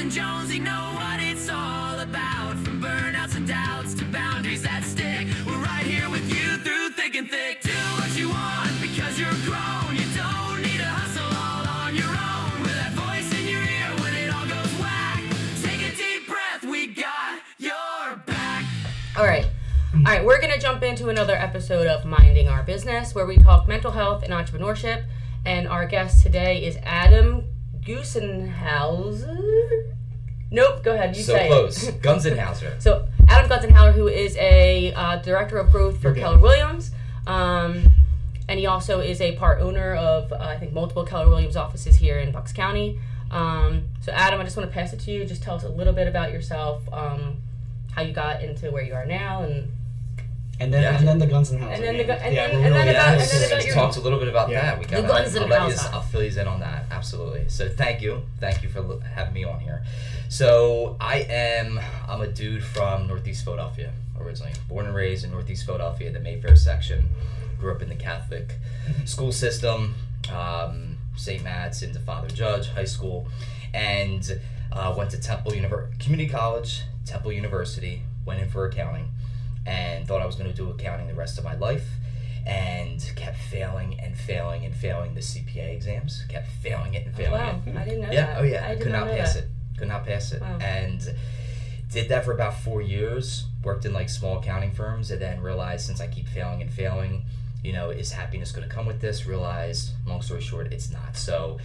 and Jonesy know what it's all about. From burnouts and doubts to boundaries that stick. We're right here with you through thick and thick. Do what you want because you're grown. You don't need to hustle all on your own. With that voice in your ear when it all goes whack. Take a deep breath, we got your back. All right, we're going to jump into another episode of Minding Our Business, where we talk mental health and entrepreneurship. And our guest today is Adam Gunsenhouser. Nope, go ahead, you say it. So close. Gunsenhouser. So Adam Gunsenhouser, who is a director of growth for Keller Williams. And he also is a part owner of, I think, multiple Keller Williams offices here in Bucks County. So Adam, I just want to pass it to you. Just tell us a little bit about yourself, how you got into where you are now, and then the Gunsenhouser. And then about your... Talked a little bit about that. We the Gunsenhouser. I'll fill you in on that. Absolutely. So thank you for having me on here. So I'm a dude from Northeast Philadelphia originally, born and raised in Northeast Philadelphia, the Mayfair section. Grew up in the Catholic school system, St. Matt's into Father Judge High School, and went to Temple Community College, Temple University. Went in for accounting. And thought I was going to do accounting the rest of my life, and kept failing the CPA exams. Kept failing it and failing it. I didn't know that. Yeah, oh yeah. I Could not pass it. Wow. And did that for about 4 years. Worked in like small accounting firms, and then realized since I keep failing, is happiness going to come with this? Realized, long story short, it's not. So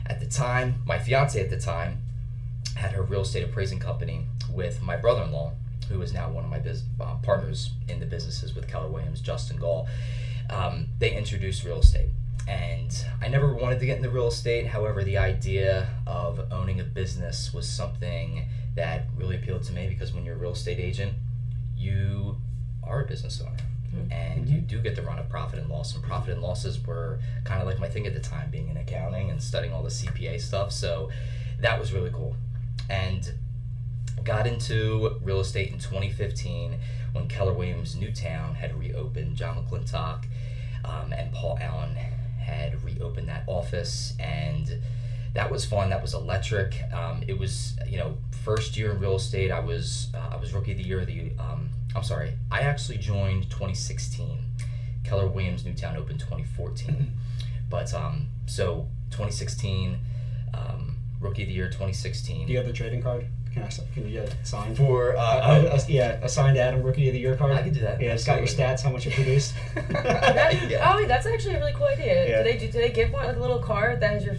at the time, my fiance at the time had her real estate appraising company with my brother-in-law, who is now one of my partners in the businesses with Keller Williams, Justin Gall. They introduced real estate. And I never wanted to get into real estate. However, the idea of owning a business was something that really appealed to me, because when you're a real estate agent, you are a business owner. Mm-hmm. And you do get to run a profit and loss. And profit and losses were kind of like my thing at the time, being in accounting and studying all the CPA stuff. So that was really cool. And got into real estate in 2015 when Keller Williams Newtown had reopened. John McClintock and Paul Allen had reopened that office, and that was fun. That was electric. It was, first year in real estate. I was rookie of the year. I actually joined 2016. Keller Williams Newtown opened 2014, but so 2016, rookie of the year 2016. Do you have the trading card? Can you get it signed? For a signed Adam Rookie of the Year card. I can do that. Yeah, it's got your stats, how much you produced. Oh, that's actually a really cool idea. Yeah. Do they give one like a little card that has your?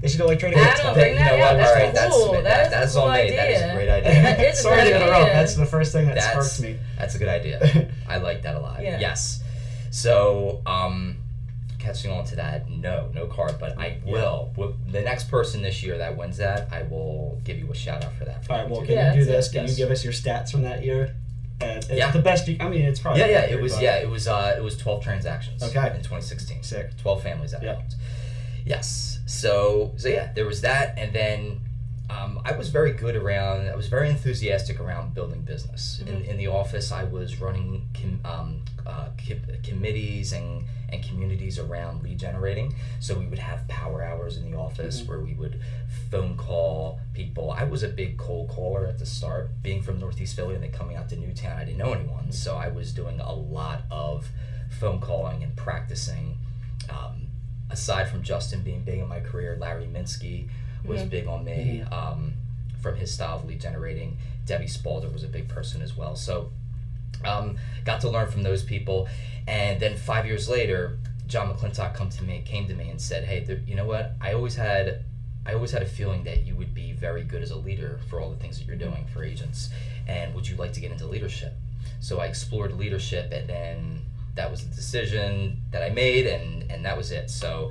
They should go like trading cards. Bring that out. That's cool. That's a cool on me. idea. That is a great idea. That is a great idea. That's the first thing that sparks me. That's a good idea. I like that a lot. Yeah. Yes. So, catching on to that, no card, but I will. The next person this year that wins that, I will give you a shout out for that. All right, well, can you do this? Can you give us your stats from that year? The best. It's probably. It was 12 transactions. Okay. In 2016. Sick. 12 families that helped. Yes. So there was that, and then I was very enthusiastic around building business. Mm-hmm. In the office, I was running committees and communities around lead generating. So we would have power hours in the office where we would phone call people. I was a big cold caller at the start, being from Northeast Philly and then coming out to Newtown. I didn't know anyone, so I was doing a lot of phone calling and practicing. Aside from Justin being big in my career, Larry Minsky was big on me from his style of lead generating. Debbie Spalder was a big person as well. So got to learn from those people. And then 5 years later, John McClintock came to me and said, "Hey, you know what? I always had a feeling that you would be very good as a leader for all the things that you're doing for agents. And would you like to get into leadership?" So I explored leadership, and then that was the decision that I made, and that was it. So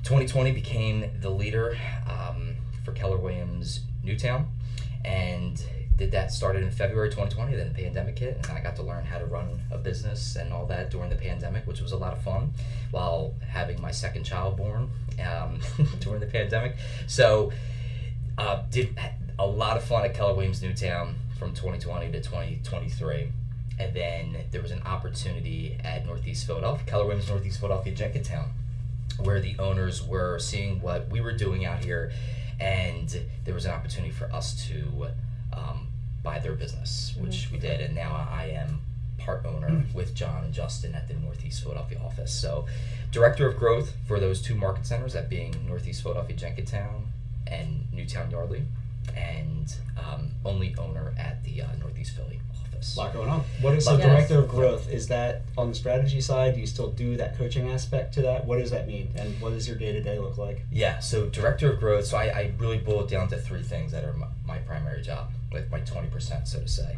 2020 became the leader for Keller Williams Newtown, and started in February 2020. Then the pandemic hit, and I got to learn how to run a business and all that during the pandemic, which was a lot of fun, while having my second child born during the pandemic. So did a lot of fun at Keller Williams Newtown from 2020 to 2023. And then there was an opportunity at Northeast Philadelphia, Keller Williams Northeast Philadelphia, Jenkintown, where the owners were seeing what we were doing out here and there was an opportunity for us to buy their business, which we did, and now I am part owner with John and Justin at the Northeast Philadelphia office. So director of growth for those 2 market centers, that being Northeast Philadelphia Jenkintown and Newtown Yardley, and only owner at the Northeast Philly office. A lot going on. What is the director of growth? Is that on the strategy side? Do you still do that coaching aspect to that? What does that mean, and what does your day-to-day look like? Yeah, so director of growth, so I really boil it down to 3 things that are my primary job, like my 20%, so to say.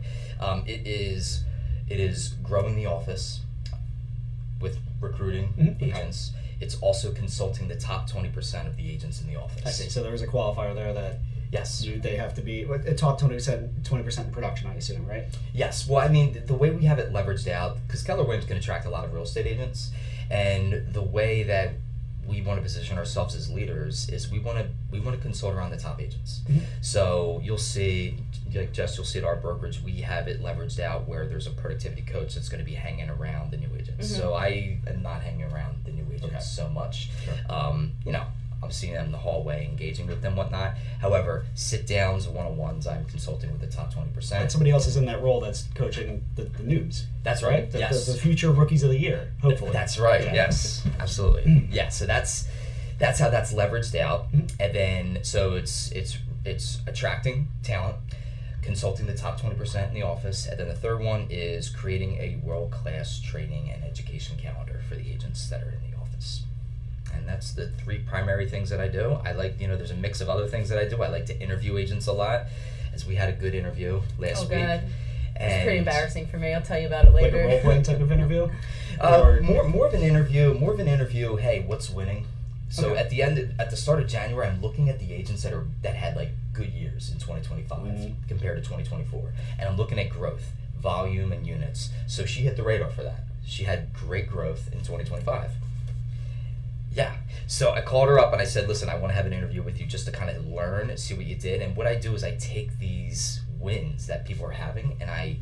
It is growing the office with recruiting agents. It's also consulting the top 20% of the agents in the office. I see. So there was a qualifier there that yes, they have to be top 20% in production, I assume, right? Yes. Well, I mean, the way we have it leveraged out, because Keller Williams can attract a lot of real estate agents, and the way that we want to position ourselves as leaders is we want to consult around the top agents. So you'll see, like Jess, you'll see at our brokerage, we have it leveraged out where there's a productivity coach that's going to be hanging around the new agents. So I am not hanging around the new agents so much. Sure. You know, I'm seeing them in the hallway, engaging with them, whatnot. However, sit-downs, one-on-ones, I'm consulting with the top 20%. And somebody else is in that role that's coaching the noobs. That's right. The future rookies of the year, hopefully. That's right. Yeah. Yes, absolutely. Yeah. So that's how that's leveraged out, and then so it's attracting talent, consulting the top 20% in the office, and then the third one is creating a world-class training and education calendar for the agents that are in the office. And that's the 3 primary things that I do. I like, there's a mix of other things that I do. I like to interview agents a lot, as we had a good interview last week. God. It's pretty embarrassing for me. I'll tell you about it later. Like a role-playing type of interview? More of an interview. Hey, what's winning? So at the start of January, I'm looking at the agents that had like good years in 2025 compared to 2024, and I'm looking at growth, volume, and units. So she hit the radar for that. She had great growth in 2025. Yeah. So I called her up and I said, listen, I want to have an interview with you just to kind of learn and see what you did. And what I do is I take these wins that people are having and I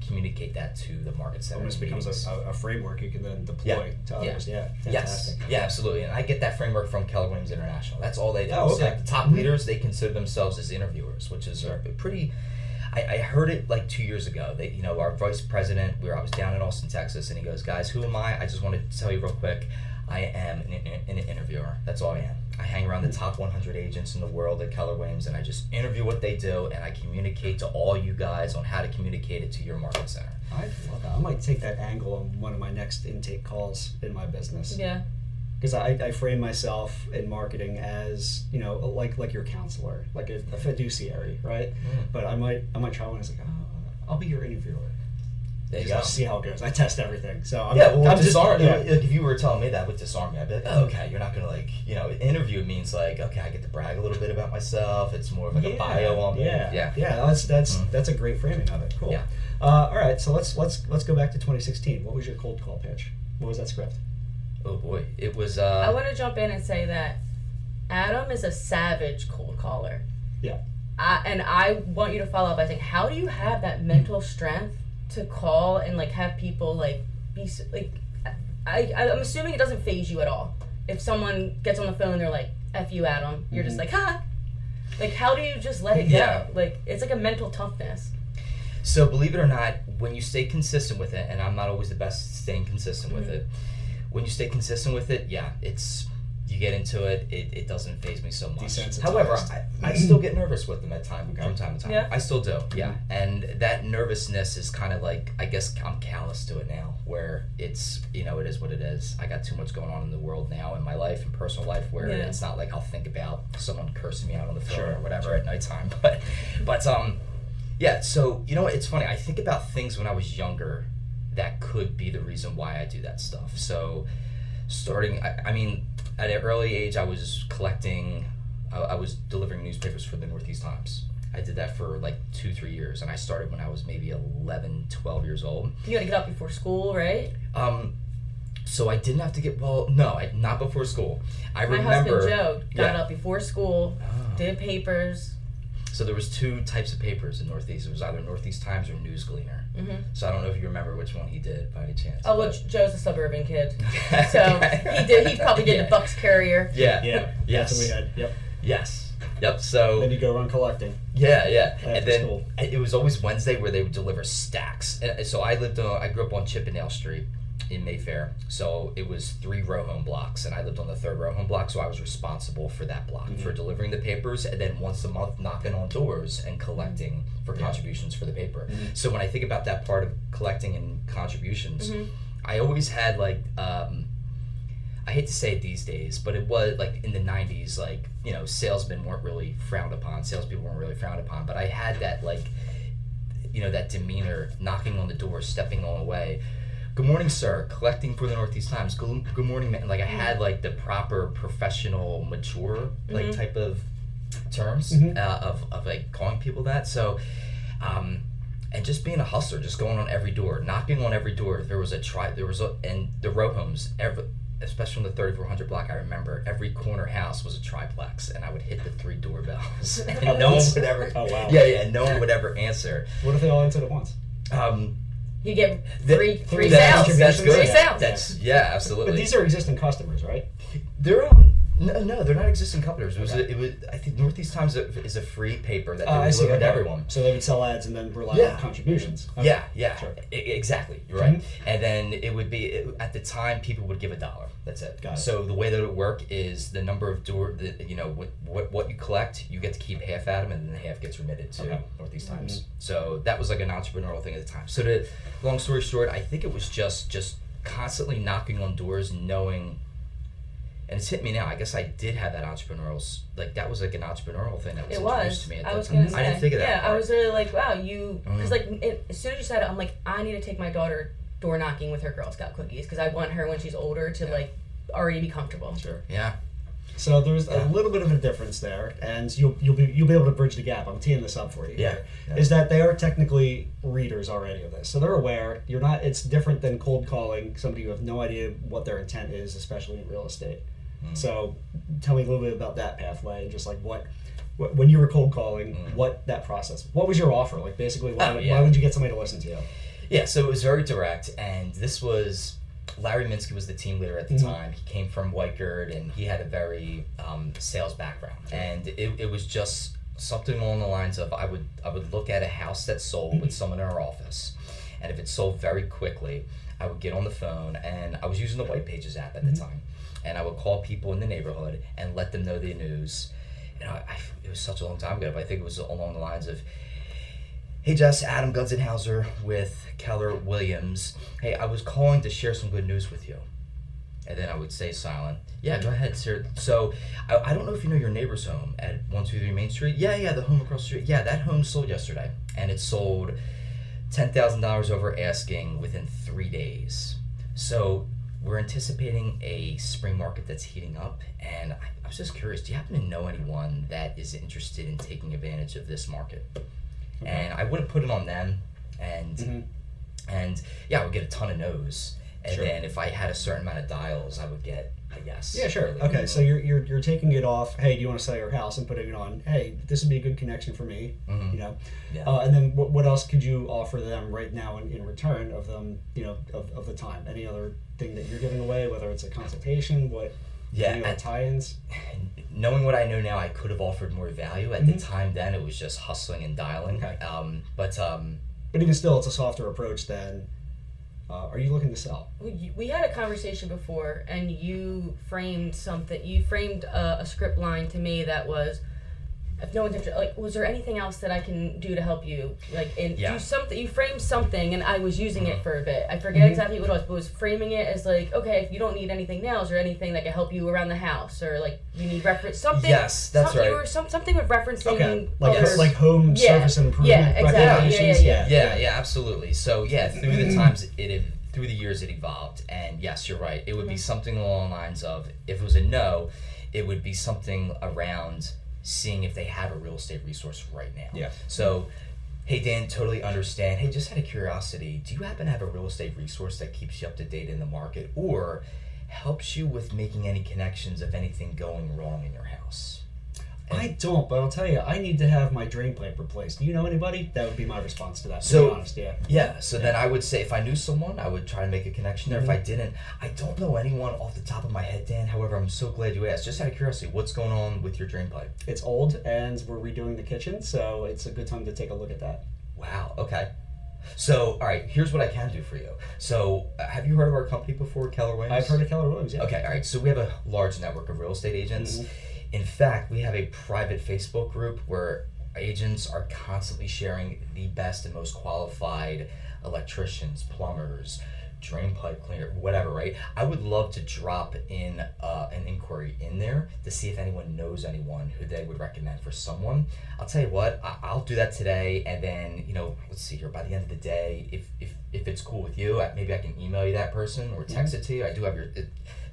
communicate that to the market center. Almost becomes a framework you can then deploy to others. Yeah. Yes. Yeah, absolutely. And I get that framework from Keller Williams International. That's all they do. Oh, okay. So like the top leaders, they consider themselves as interviewers, which is a pretty... I heard it like 2 years ago. They, our vice president, I was down in Austin, Texas, and he goes, guys, who am I? I just want to tell you real quick. I am an interviewer. That's all I am. I hang around the top 100 agents in the world at Keller Williams, and I just interview what they do, and I communicate to all you guys on how to communicate it to your market center. I love that. I might take that angle on one of my next intake calls in my business. Yeah. Because I frame myself in marketing as, like your counselor, like a fiduciary, right? But I might try one. It's like, I'll be your interviewer. There you go. See how it goes. I test everything. So I'm disarm. If you were telling me that would disarm me, I'd be like, oh, okay, you're not gonna interview means like, okay, I get to brag a little bit about myself. It's more of like a bio on me. Yeah. That's a great framing of it. Cool. Yeah. All right. So let's go back to 2016. What was your cold call pitch? What was that script? Oh boy, it was. I want to jump in and say that Adam is a savage cold caller. Yeah. And I want you to follow up by saying, how do you have that mental strength to call and like have people like be like? I'm assuming it doesn't faze you at all. If someone gets on the phone, they're like, "F you, Adam," you're just like, "Ha!" Like, how do you just let it go? Yeah. Like, it's like a mental toughness. So believe it or not, when you stay consistent with it, and I'm not always the best at staying consistent with it. When you stay consistent with it, you get into it, it doesn't faze me so much. However, I still get nervous with them from time to time. Yeah. I still do, yeah. And that nervousness is kind of like, I guess I'm callous to it now, where it's, it is what it is. I got too much going on in the world now, in my life and personal life, where it's not like I'll think about someone cursing me out on the phone or whatever at nighttime. But yeah, so, it's funny. I think about things when I was younger that could be the reason why I do that stuff. So starting, at an early age, I was collecting, I was delivering newspapers for the Northeast Times. I did that for like 2-3 years, and I started when I was maybe 11, 12 years old. You gotta get up before school, right? So I didn't have to not before school. My husband Joe got up before school, did papers. So there was 2 types of papers in Northeast. It was either Northeast Times or News Gleaner. Mm-hmm. So I don't know if you remember which one he did by any chance. Oh, well, Joe's a suburban kid. So he probably did the Bucks Courier. Yeah. Yes. That's what we had. Yep. Yes. Yep. So Then you go around collecting. yeah. After And then school. it was always Wednesday where they would deliver stacks. And so I grew up on Chippendale Street in Mayfair. So it was 3 row home blocks, and I lived on the 3rd row home block. So I was responsible for that block, for delivering the papers, and then once a month knocking on doors and collecting for contributions for the paper. So when I think about that part of collecting and contributions, I always had like I hate to say it these days, but it was like in the 90s, like, you know, salesmen weren't really frowned upon, salespeople weren't really frowned upon, but I had that, like, you know, that demeanor, knocking on the door, stepping on away. Good morning, sir, collecting for the Northeast Times. Good morning, man. Like, I had, like, the proper professional, mature, like, type of terms of, like, calling people that. So, and just being a hustler, just going on every door, knocking on every door. And the row homes, especially on the 3400 block, I remember every corner house was a triplex, and I would hit the 3 doorbells, and no one would ever. Oh, wow. Yeah, no one would ever answer. What if they all answered at once? You get Th- free that's- sales. That's good. Free sales. That's absolutely. But these are existing customers, right? They're no, they're not existing customers. It was. I think Northeast Times is a free paper that they deliver to everyone. So they would sell ads and then rely on contributions. Okay. Yeah, Sure. Exactly. You're right. And then it would be at the time people would give $1. That's it. Got it. So the way that it would work is the number of what you collect, you get to keep half at them, and then the half gets remitted to Northeast Times. So that was like an entrepreneurial thing at the time. So long story short, I think it was just constantly knocking on doors, knowing. And it's hit me now. I guess I did have that entrepreneurial, like that was like an entrepreneurial thing that was introduced to me at I was that gonna time. say. I didn't think of that. Yeah, part. I was really like, wow, because like as soon as you said it, I'm like, I need to take my daughter door knocking with her Girl Scout cookies because I want her when she's older to like already be comfortable. Sure. Yeah. So there's a little bit of a difference there, and you'll be able to bridge the gap. I'm teeing this up for you. Yeah. Is that they are technically readers already of this, so they're aware. You're not. It's different than cold calling somebody you have no idea what their intent is, especially in real estate. So tell me a little bit about that pathway, just like what when you were cold calling, what that process. What was your offer? Like basically, why would you get somebody to listen to you? Yeah. So it was very direct, and this was. Larry Minsky was the team leader at the time. He came from Whitegard, and he had a very sales background. And it was just something along the lines of I would look at a house that sold with someone in our office, and if it sold very quickly, I would get on the phone, and I was using the White Pages app at the time, and I would call people in the neighborhood and let them know the news. And it was such a long time ago, but I think it was along the lines of, hey Jess, Adam Gunsenhouser with Keller Williams. Hey, I was calling to share some good news with you. And then I would say silent. Yeah, go ahead, sir. So, I don't know if you know your neighbor's home at 123 Main Street. Yeah, the home across the street. Yeah, that home sold yesterday. And it sold $10,000 over asking within 3 days. So, we're anticipating a spring market that's heating up. And I was just curious, do you happen to know anyone that is interested in taking advantage of this market? And I wouldn't put it on them, and yeah, I would get a ton of no's, and then if I had a certain amount of dials, I would get a yes. Yeah, sure. Okay, so you're taking it off. Hey, do you want to sell your house? And putting it on. Hey, this would be a good connection for me. You know, and then what else could you offer them right now in return of them? You know, of the time. Any other thing that you're giving away, whether it's a consultation, tie-ins. Knowing what I know now, I could have offered more value. At the time then, it was just hustling and dialing. Okay. But even still, it's a softer approach than, are you looking to sell? We had a conversation before, and you framed something. You framed a script line to me that was, if no one's interested, like, was there anything else that I can do to help you? Like, do something. You framed something, and I was using it for a bit. I forget exactly what it was, but was framing it as like, okay, if you don't need anything nails or anything that can help you around the house, or like you need reference something. Yes, that's right. You were something with referencing. Okay, like home service improvement. Yeah, exactly. Recommendations. Yeah, absolutely. So through the times through the years it evolved, and yes, you're right. It would be something along the lines of, if it was a no, it would be something around seeing if they have a real estate resource right now. Yeah. So, hey Dan, totally understand. Hey, just out of curiosity, do you happen to have a real estate resource that keeps you up to date in the market, or helps you with making any connections of anything going wrong in your house? I don't, but I'll tell you, I need to have my drain pipe replaced. Do you know anybody? That would be my response to that, to So- be honest, yeah. Yeah, so then I would say if I knew someone, I would try to make a connection there. If I didn't, I don't know anyone off the top of my head, Dan. However, I'm so glad you asked. Just out of curiosity, what's going on with your drain pipe? It's old, and we're redoing the kitchen, so it's a good time to take a look at that. Wow, okay. So, all right, here's what I can do for you. So, have you heard of our company before, Keller Williams? I've heard of Keller Williams, yeah. Okay, all right. So we have a large network of real estate agents. In fact, we have a private Facebook group where agents are constantly sharing the best and most qualified electricians, plumbers, drain pipe cleaner, whatever, right? I would love to drop in an inquiry in there to see if anyone knows anyone who they would recommend for someone. I'll tell you what, I'll do that today, and then, let's see here, by the end of the day, if it's cool with you, maybe I can email you that person or text it to you. I do have your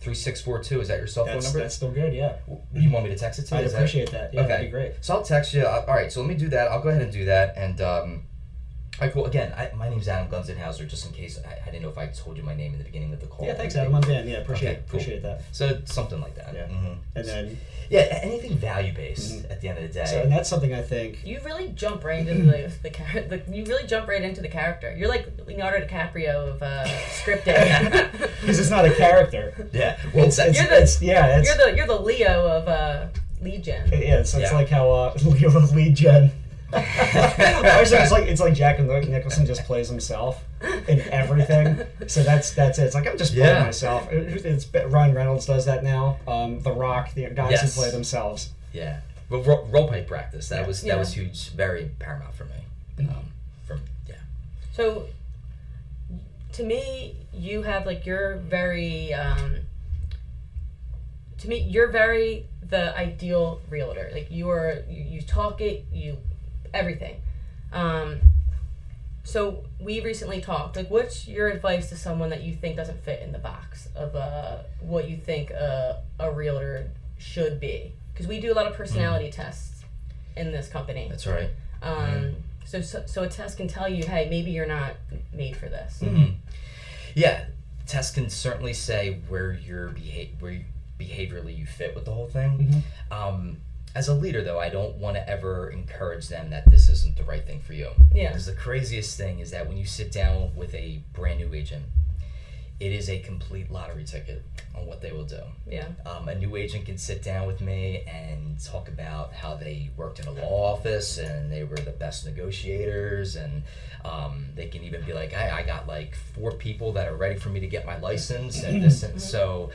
3642, is that your cell phone number? That's still good, yeah. You want me to text it to you? I'd appreciate that. Yeah, okay. that'd be great. So I'll text you. All right, so let me do that. I'll go ahead and do that. And, all right, cool. Again, my name's Adam Gunsenhouser, just in case I didn't know if I told you my name in the beginning of the call. Yeah, thanks, Adam. I'm Dan. Yeah, Okay, cool. appreciate that. So something like that. Yeah. Mm-hmm. And then, yeah, anything value-based at the end of the day. so, and that's something I think. You really jump right into you really jump right into the character. You're like Leonardo DiCaprio of scripting. Because it's not a character. Yeah. Well, You're the Leo of lead gen. Yeah, it's Yeah. like how Leo the lead gen. Actually, it's like Jack and Nicholson just plays himself in everything. So that's it. It's like I'm just playing myself. It's Ryan Reynolds does that now. The Rock, the guys who play themselves. Yeah. Well, role play practice. That was huge, very paramount for me. So, to me, you have you're very. To me, you're very the ideal realtor. Like you talk it, you everything. So we recently talked. What's your advice to someone that you think doesn't fit in the box of what you think a realtor should be? Because we do a lot of personality tests in this company. That's right. So a test can tell you, hey, maybe you're not made for this. Mm-hmm. Yeah, tests can certainly say where behaviorally you fit with the whole thing. As a leader, though, I don't want to ever encourage them that this isn't the right thing for you. Yeah. Because the craziest thing is that when you sit down with a brand new agent, it is a complete lottery ticket on what they will do. Yeah. A new agent can sit down with me and talk about how they worked in a law office and they were the best negotiators, and they can even be like, I got 4 people that are ready for me to get my license and this and so.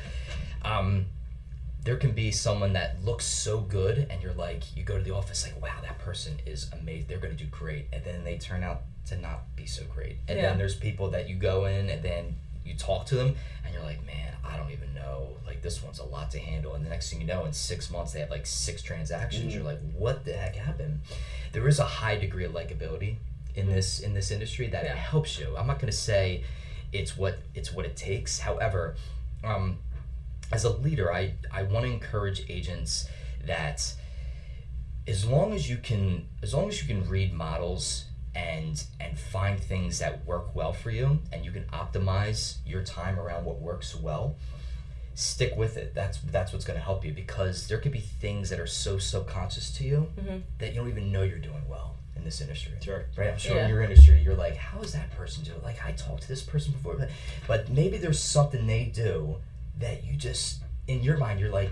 There can be someone that looks so good and you go to the office wow, that person is amazing, they're going to do great, and then they turn out to not be so great. And then there's people that you go in and then you talk to them and you're like, man, I don't even know, this one's a lot to handle, and the next thing you know, in 6 months they have 6 transactions. You're like, what the heck happened? There is a high degree of likability in this industry that helps you. I'm not going to say it's what it takes. However, as a leader, I want to encourage agents that as long as you can read models and find things that work well for you, and you can optimize your time around what works well, stick with it. That's what's going to help you, because there could be things that are so subconscious to you that you don't even know you're doing well in this industry. Sure. Right? I'm sure in your industry you're like, how is that person doing? I talked to this person before, but maybe there's something they do that you just, in your mind, you're like,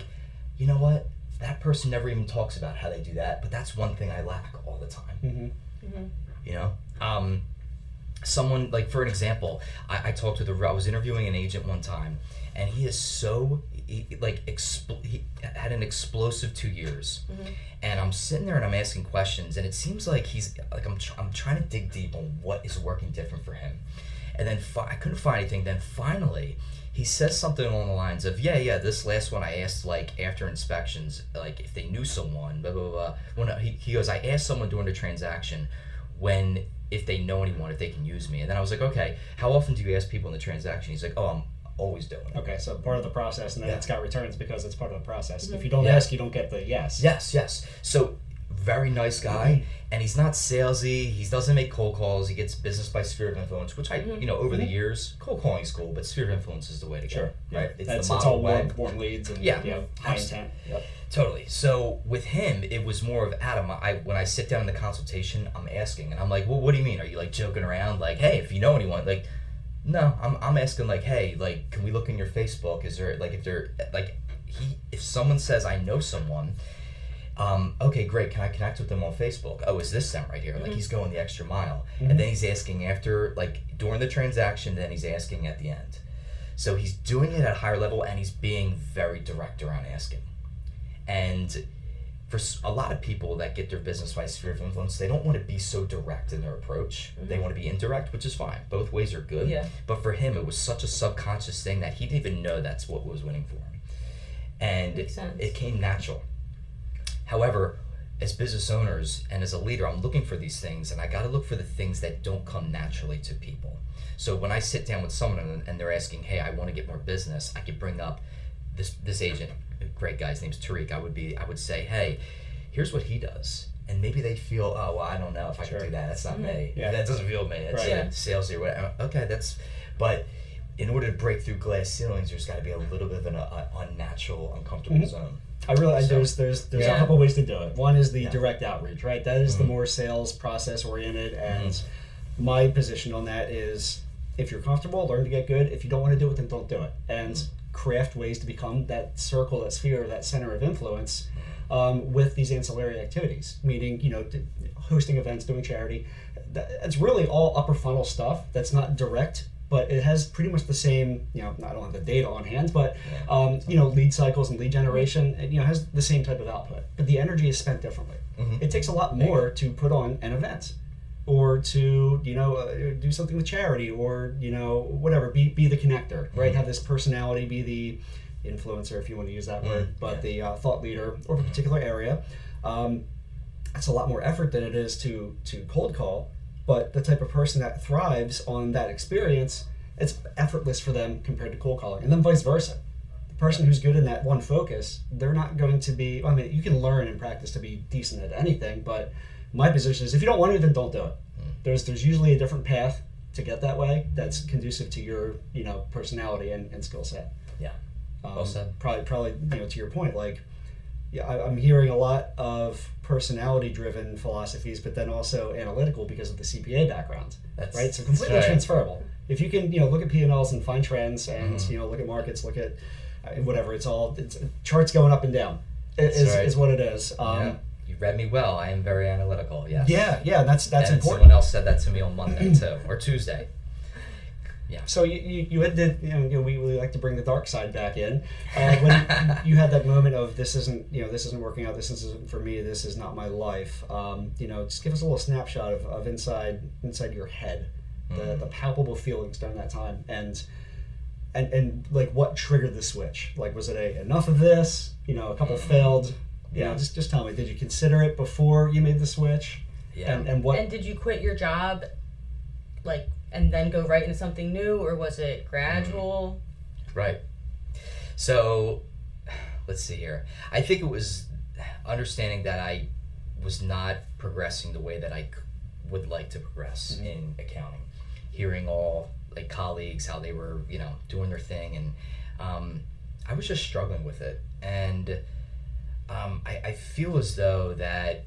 you know what? That person never even talks about how they do that, but that's one thing I lack all the time. Someone, for an example, I talked with I was interviewing an agent one time, and he is he had an explosive 2 years. And I'm sitting there and I'm asking questions, and it seems like he's I'm trying to dig deep on what is working different for him. And then I couldn't find anything. Then finally, he says something along the lines of, this last one I asked, after inspections, if they knew someone, blah, blah, blah. Well, no, he goes, I asked someone during the transaction if they know anyone, if they can use me. And then I was like, okay, how often do you ask people in the transaction? He's like, oh, I'm always doing it. Okay, so part of the process, and then it's got returns because it's part of the process. If you don't ask, you don't get the yes. Yes. So very nice guy, and he's not salesy. He doesn't make cold calls. He gets business by sphere of influence, which over the years, cold calling is cool, but sphere of influence is the way to go. Right? It's all warm leads and high intent. Yep. Totally. So with him, it was more of Adam. When I sit down in the consultation, I'm asking, and I'm like, well, what do you mean? Are you like joking around? Like, hey, if you know anyone, like, no, I'm asking like, hey, like, can we look in your Facebook? Is there like if someone says I know someone, okay, great. Can I connect with them on Facebook? Oh, is this them right here? Like he's going the extra mile, and then he's asking after, like during the transaction, then he's asking at the end. So he's doing it at a higher level, and he's being very direct around asking. And for a lot of people that get their business by sphere of influence, they don't want to be so direct in their approach. They want to be indirect, which is fine. Both ways are good. Yeah. But for him, it was such a subconscious thing that he didn't even know that's what was winning for him. And it came natural. However, as business owners and as a leader, I'm looking for these things, and I got to look for the things that don't come naturally to people. So when I sit down with someone and they're asking, hey, I want to get more business, I could bring up this agent, a great guy, his name's Tariq. I would say, hey, here's what he does. And maybe they feel, oh, well, I don't know if I can do that. That's not me. Yeah. That doesn't feel me. It's salesy or whatever. Okay, but in order to break through glass ceilings, there's got to be a little bit of an unnatural, uncomfortable zone. I realize there's a couple ways to do it. One is the direct outreach, right? That is the more sales process oriented, and my position on that is, if you're comfortable, learn to get good. If you don't want to do it, then don't do it. And craft ways to become that circle, that sphere, that center of influence with these ancillary activities, meaning, hosting events, doing charity. It's really all upper funnel stuff that's not direct, but it has pretty much the same, I don't have the data on hand, but, lead cycles and lead generation, it, has the same type of output, but the energy is spent differently. It takes a lot more to put on an event, or to, do something with charity, or, whatever, be the connector, right? Have this personality be the influencer, if you want to use that word, but the thought leader of a particular area. It's a lot more effort than it is to cold call, but the type of person that thrives on that experience, it's effortless for them compared to cold calling, and then vice versa. The person who's good in that one focus, they're not going to be, you can learn and practice to be decent at anything, but my position is, if you don't want to, then don't do it. There's usually a different path to get that way that's conducive to your personality and skill set. Yeah. Well said. Probably to your point, like, I'm hearing a lot of personality driven philosophies, but then also analytical because of the CPA background. Right? So completely transferable. If you can look at P&Ls and find trends and look at markets, look at whatever, it's charts going up and down is what it is. You read me well. I am very analytical. Yes. Yeah. That's important. Someone else said that to me on Monday too, or Tuesday. Yeah. So you did we really like to bring the dark side back in when you had that moment of, this isn't working out, this isn't for me, this is not my life. Just give us a little snapshot of inside your head, the palpable feelings during that time, and like what triggered the switch. Like, was it enough of this? A couple failed. Just tell me, did you consider it before you made the switch? Yeah. And what? And did you quit your job, like, and then go right into something new, or was it gradual? Right. So, let's see here. I think it was understanding that I was not progressing the way that I would like to progress in accounting. Hearing all like colleagues, how they were, doing their thing, and I was just struggling with it. And I feel as though that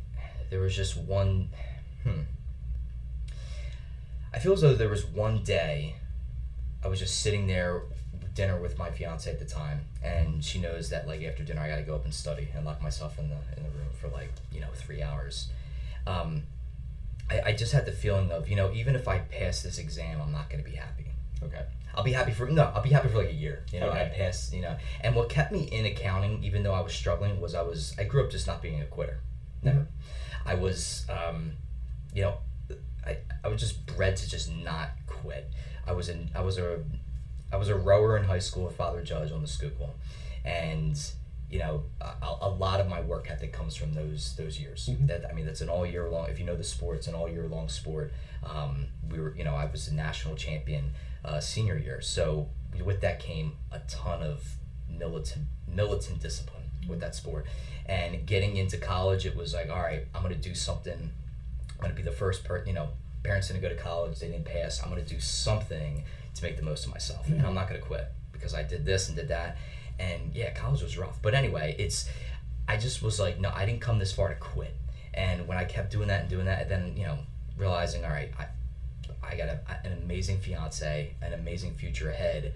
there was just one. I feel as though there was one day I was just sitting there with dinner with my fiance at the time, and she knows that like after dinner I got to go up and study and lock myself in the room for 3 hours. I just had the feeling of even if I pass this exam, I'm not going to be happy. Okay. I'll be happy for like a year. Okay. I passed. And what kept me in accounting, even though I was struggling, was I grew up just not being a quitter. Never. I was, I was just bred to just not quit. I was a rower in high school with Father Judge on the Schuylkill, and a lot of my work ethic comes from those years. That's an all year long. If you know the sport, it's an all year long sport. I was a national champion senior year, so with that came a ton of militant discipline. with that sport. And getting into college, it was like, all right, I'm going to do something. I'm going to be the first parents didn't go to college, they didn't pass. I'm going to do something to make the most of myself. And I'm not going to quit because I did this and did that. And yeah, college was rough. But anyway, I just was like, no, I didn't come this far to quit. And when I kept doing that, then, realizing, all right, I got an amazing fiance, an amazing future ahead.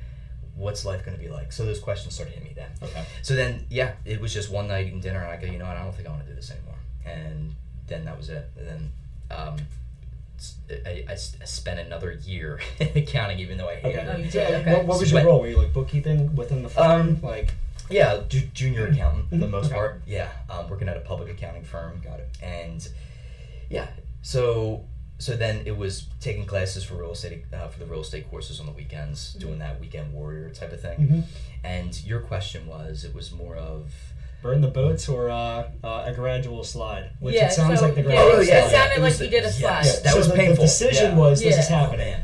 What's life going to be like? So those questions started hitting me then. Okay. So then, yeah, it was just one night eating dinner, and I go, you know what, I don't think I want to do this anymore. And then that was it. And then I spent another year in accounting, even though I hated Okay. Oh, you it. did? Okay. What was your role? Were you like bookkeeping within the firm? Yeah, junior accountant for the most Okay. part. Yeah, working at a public accounting firm. Got it. And yeah, so then it was taking classes for real estate, for the real estate courses on the weekends, doing that weekend warrior type of thing. Mm-hmm. And your question was, it was more of Burn the boats or a gradual slide, which Yeah, it sounds so- like the yeah, gradual Oh, it yeah, slide. sounded it like was you the- did a slide. yes, that So was the painful. decision Yeah. was this is Yeah. happening, Man.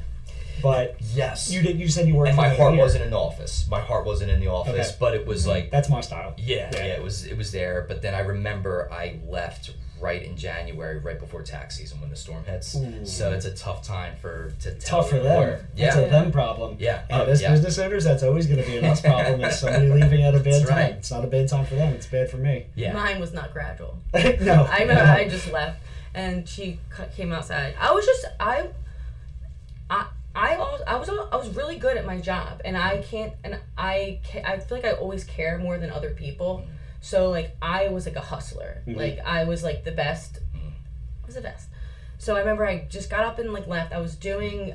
but Yes. you said you worked. And my for heart a year. wasn't in the office. My heart wasn't in the office, Okay. but it was like That's my style. yeah, it was there. But then I remember I left right in January, right before tax season when the storm hits. Ooh. So it's a tough time to tell Tough for your them. employer. That's Yeah. a them problem. Yeah. And Oh, as yeah. business owners, that's always going to be an us problem. Is somebody leaving at a bad That's time? right. It's not a bad time for them. It's bad for me. Yeah. Mine was not gradual. No. I remember I just left, and she came outside. I was just I was really good at my job, and I feel like I always care more than other people. So like I was like a hustler. Mhm. Like I was like the best. I was the best. So I remember I just got up and like left. I was doing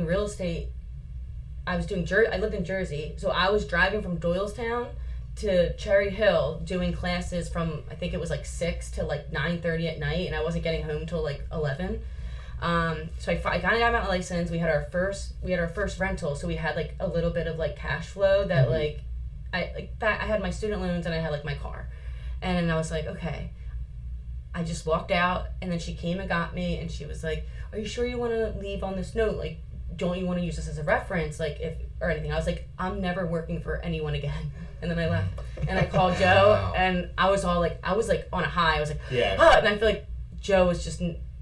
real estate. I lived in Jersey, so I was driving from Doylestown to Cherry Hill doing classes from I think it was like 6 to like 9:30 at night, and I wasn't getting home till like 11. So I kind of got my license. We had our first rental, so we had like a little bit of like cash flow that I had my student loans and I had like my car, and I was like, okay. I just walked out, and then she came and got me, and she was like, "Are you sure you want to leave on this note? Like, don't you want to use this as a reference, like if or anything?" I was like, "I'm never working for anyone again." And then I left, and I called Joe, Wow. and I was on a high. I was like, Yeah. "Ah," and I feel like Joe was just.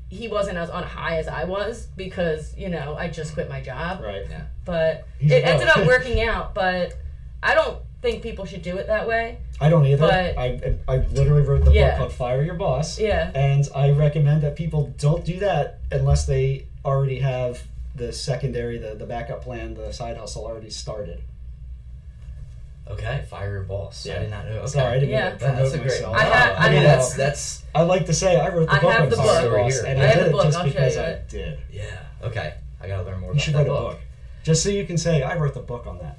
He wasn't as on a high as I was because, I just quit my job. Right. Yeah. But He's it a ended pro. up working out. But I don't think people should do it that way. I don't either. But- I literally wrote the Yeah. book called Fire Your Boss. Yeah. And I recommend that people don't do that unless they already have the secondary, the backup plan, the side hustle already started. Okay, fire your boss. Yeah. I did not know. Okay. Sorry, I didn't Yeah. mean to promote That's a great. myself. I mean, have- that's I like to say I wrote the I book have on the Fire Your book. Boss, and I I have did the it book. just I'll show because you I it. did. yeah. Okay, I gotta learn more You about should that write a book. book. Just so you can say, I wrote the book on that.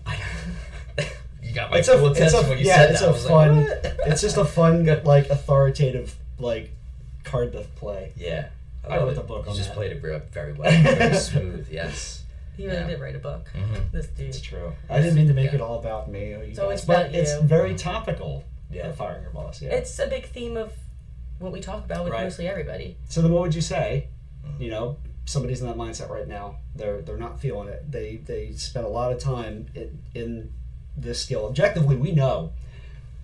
You got my It's full a attention when you yeah, said it's that. I a was fun. like, what? It's just a fun, like authoritative, like card to play. Yeah. I love wrote it. the book You on just that. played it very well. Very smooth. Yes. He really Yeah. did write a book. Mm-hmm. This dude. It's true. I didn't mean to make Yeah. it all about me or you It's guys, always but about it's you. very topical. Yeah. Firing your boss. Yeah. It's a big theme of what we talk about with Right. mostly everybody. So then, what would you say? You know, somebody's in that mindset right now. They're not feeling it. They spend a lot of time in this skill. Objectively, we know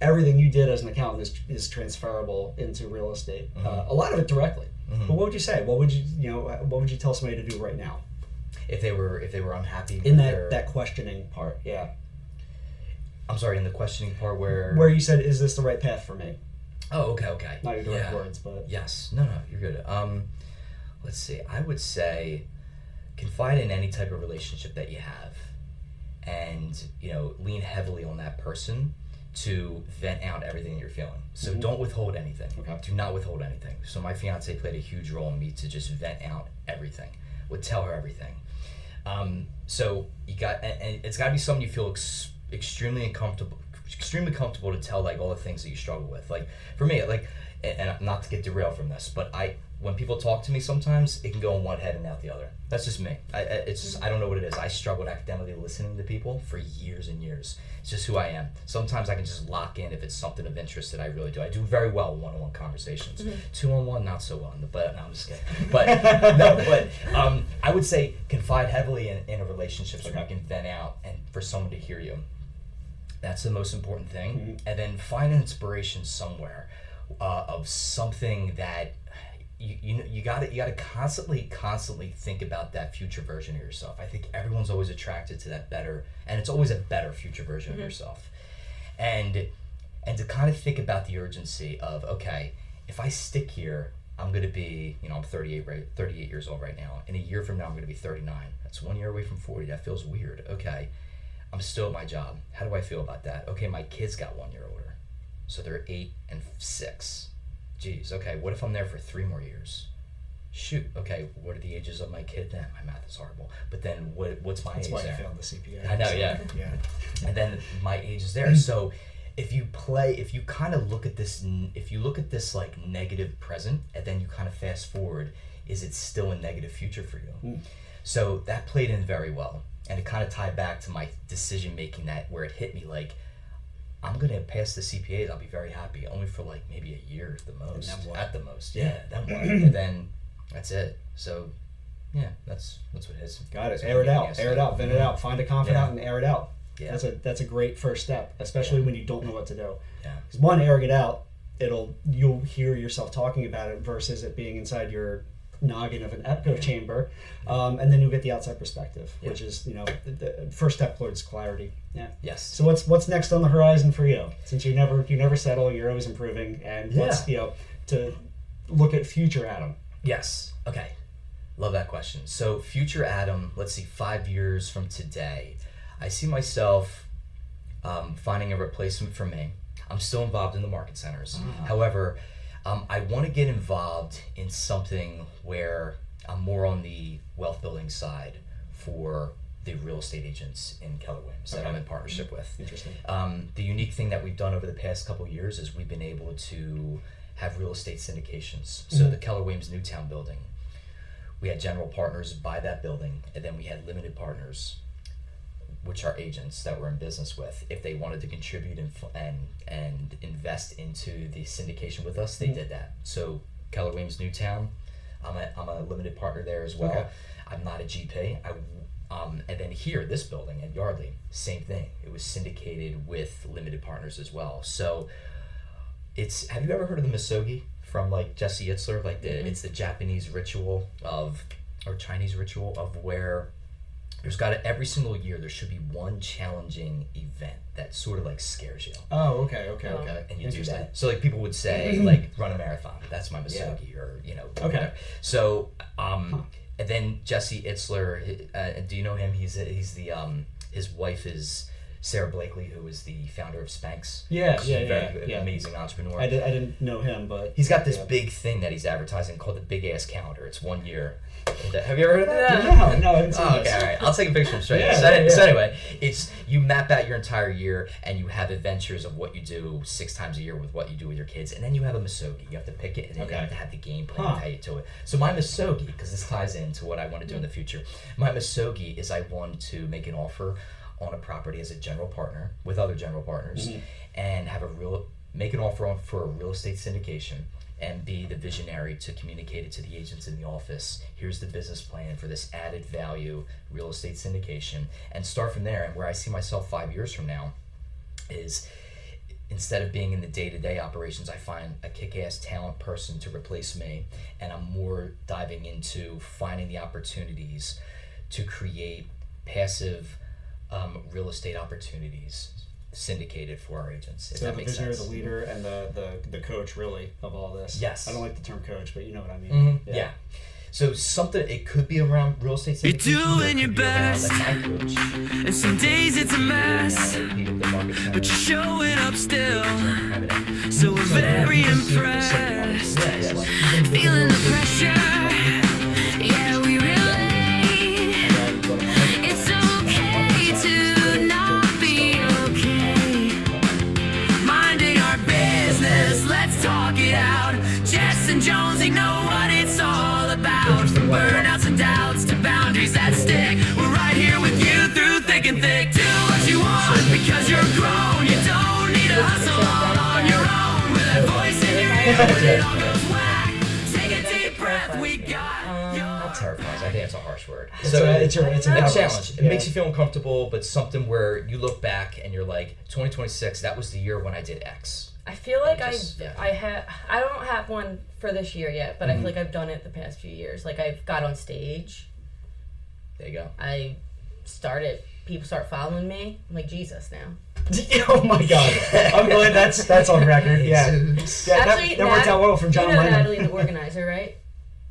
everything you did as an accountant is transferable into real estate. A lot of it directly. Mhm. But what would you say? What would you tell somebody to do right now If they were unhappy in with their, that questioning part? Yeah, I'm sorry, in the questioning part where where you said, "Is this the right path for me?" Oh, okay. Not your direct Yeah. words, but Yes. No, you're good. Let's see. I would say confide in any type of relationship that you have, and lean heavily on that person to vent out everything you're feeling. So don't withhold anything. Okay. Do not withhold anything. So my fiance played a huge role in me to just vent out everything. Would tell her everything. So you got, and it's got to be something you feel extremely comfortable to tell, like all the things that you struggle with. Like for me, like, and not to get derailed from this, but when people talk to me, sometimes it can go in one head and out the other. That's just me. It's just, I don't know what it is. I struggled academically listening to people for years and years. It's just who I am. Sometimes I can just lock in if it's something of interest that I really do. I do very well in one-on-one conversations. Two-on-one, not so well. But no, I'm just kidding. But I would say confide heavily in a relationship so you can vent out and for someone to hear you. That's the most important thing. And then find an inspiration somewhere of something that you gotta constantly think about that future version of yourself. I think everyone's always attracted to that better, and it's always a better future version of yourself. And to kind of think about the urgency of, okay, if I stick here, I'm gonna be, I'm 38 years old right now. In a year from now, I'm gonna be 39. That's 1 year away from 40. That feels weird. Okay, I'm still at my job. How do I feel about that? Okay, my kids got 1 year older, so they're 8 and 6. Geez, okay, what if I'm there for 3 more years? Shoot, okay, what are the ages of my kid then? My math is horrible. But then what's my age there? That's why I failed the CPA. I know, yeah. And then my age is there. So if you kind of look at this, if you look at this like negative present, and then you kind of fast forward, is it still a negative future for you? So that played in very well. And it kind of tied back to my decision making, that where it hit me like, I'm going to pass the CPAs, I'll be very happy, only for like maybe a year at the most. And then what? At the most, yeah. Then what? And then that's it. So, yeah, that's what it is. Got it. Air it out, vent it out, find a confidant and air it out. Yeah. That's a great first step, especially when you don't know what to do. Yeah. Because one, airing it out, you'll hear yourself talking about it versus it being inside your noggin of an echo chamber, and then you'll get the outside perspective, which is the first step towards clarity. Yeah. Yes. So what's next on the horizon for you? Since you never settle, you're always improving, and what's to look at future Adam. Yes. Okay. Love that question. So future Adam, let's see, 5 years from today, I see myself finding a replacement for me. I'm still involved in the market centers. However, I want to get involved in something where I'm more on the wealth building side for the real estate agents in Keller Williams that I'm in partnership with. Interesting. The unique thing that we've done over the past couple of years is we've been able to have real estate syndications. So the Keller Williams Newtown building, we had general partners buy that building, and then we had limited partners, which are agents that we're in business with. If they wanted to contribute and invest into the syndication with us, they did that. So Keller Williams Newtown, I'm a limited partner there as well. Okay. I'm not a GP. And then here, this building at Yardley, same thing. It was syndicated with limited partners as well. So have you ever heard of the misogi from like Jesse Itzler? Like it's the Japanese ritual or Chinese ritual of where every single year there should be one challenging event that sort of like scares you. Oh, okay. And you do that. So like people would say like run a marathon. That's my misogi or whatever. So and then Jesse Itzler, do you know him? He's the his wife is Sarah Blakely, who is the founder of Spanx. Amazing entrepreneur. I didn't know him, but he's got this big thing that he's advertising called the Big Ass Calendar. It's 1 year. Have you ever heard of that? No, I haven't seen this. Okay, all right. I'll take a picture and show you. So anyway, it's you map out your entire year and you have adventures of what you do 6 times a year with what you do with your kids, and then you have a misogi. You have to pick it, and then you have to have the game plan tie it to it. So my misogi, because this ties into what I want to do in the future, my misogi is I want to make an offer on a property as a general partner with other general partners, and make an offer for a real estate syndication, and be the visionary to communicate it to the agents in the office. Here's the business plan for this added value real estate syndication, and start from there. And where I see myself 5 years from now is, instead of being in the day-to-day operations, I find a kick-ass talent person to replace me, and I'm more diving into finding the opportunities to create passive real estate opportunities syndicated for our agents. So the visionary, the leader, and the coach, really, of all this. Yes. I don't like the term coach, but you know what I mean. Yeah. So it could be around real estate syndication. You're doing your best, and some days it's a mess, but you're showing up still. So we're very impressed. Feeling the pressure. Yeah, we relate. It's okay to not be okay. Minding our business, let's talk it out. Jess and Jonesy know what it's all about. From burnouts and doubts to boundaries that stick, we're right here with you through thick and thick. Do what you want because you're grown. You don't need to hustle all on your own. With that voice in your ear when it all goes whack, take a deep breath. We got That terrifies. I think Challenging's a harsh word. It's So a I don't know. a challenge. It Yeah. makes you feel uncomfortable, but something where you look back and you're like, 2026, that was the year when I did X. I feel like I Yeah. don't have one for this year yet, but I feel like I've done it the past few years. Like I've got on stage. There you go. People start following me. I'm like Jesus now. Oh my God! I'm glad that's on record. Yeah, Actually, that worked out well for John you know Lennon. Natalie, the organizer, right?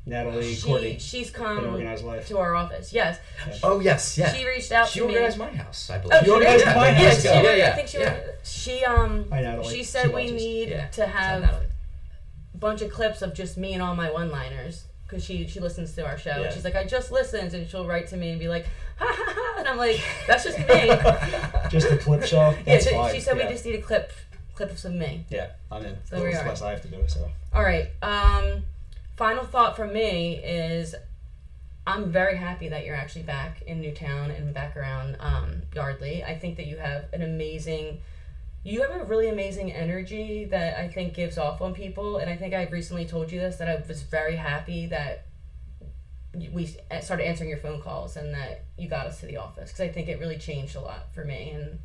Natalie Courtney. She's An come organized life. to our office. Yes. Oh, yes, yeah. She reached out She to me. organized my house, I Oh, believe. she organized did? my Yeah, house. she Yeah, did. yeah, I think she yeah. She Natalie. she said She we watches. need Yeah. to Shout out have Natalie. a bunch of clips of just me and all my one-liners because she listens to our show. Yeah. And she's like, I just listened, and she'll write to me and be like, ha ha ha, and I'm like, that's just me. Just a clip show. Yeah, That's fine. she said yeah. we just need a clip of some me. Yeah, I'm in. So we That's are. less I have to do. So. All right. Final thought from me is I'm very happy that you're actually back in Newtown and back around Yardley. I think that you have a really amazing energy that I think gives off on people. And I think I recently told you this, that I was very happy that we started answering your phone calls and that you got us to the office, because I think it really changed a lot for me. And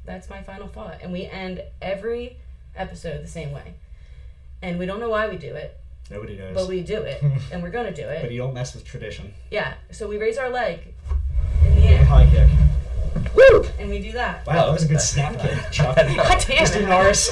that's my final thought. And we end every episode the same way. And we don't know why we do it, Nobody knows. but we do it, and we're gonna do But it. you don't mess with tradition. Yeah. So we raise our leg in the air, High kick. and we do that. Wow, that was a good snap kick, Chuck. God damn Mr. it. Norris.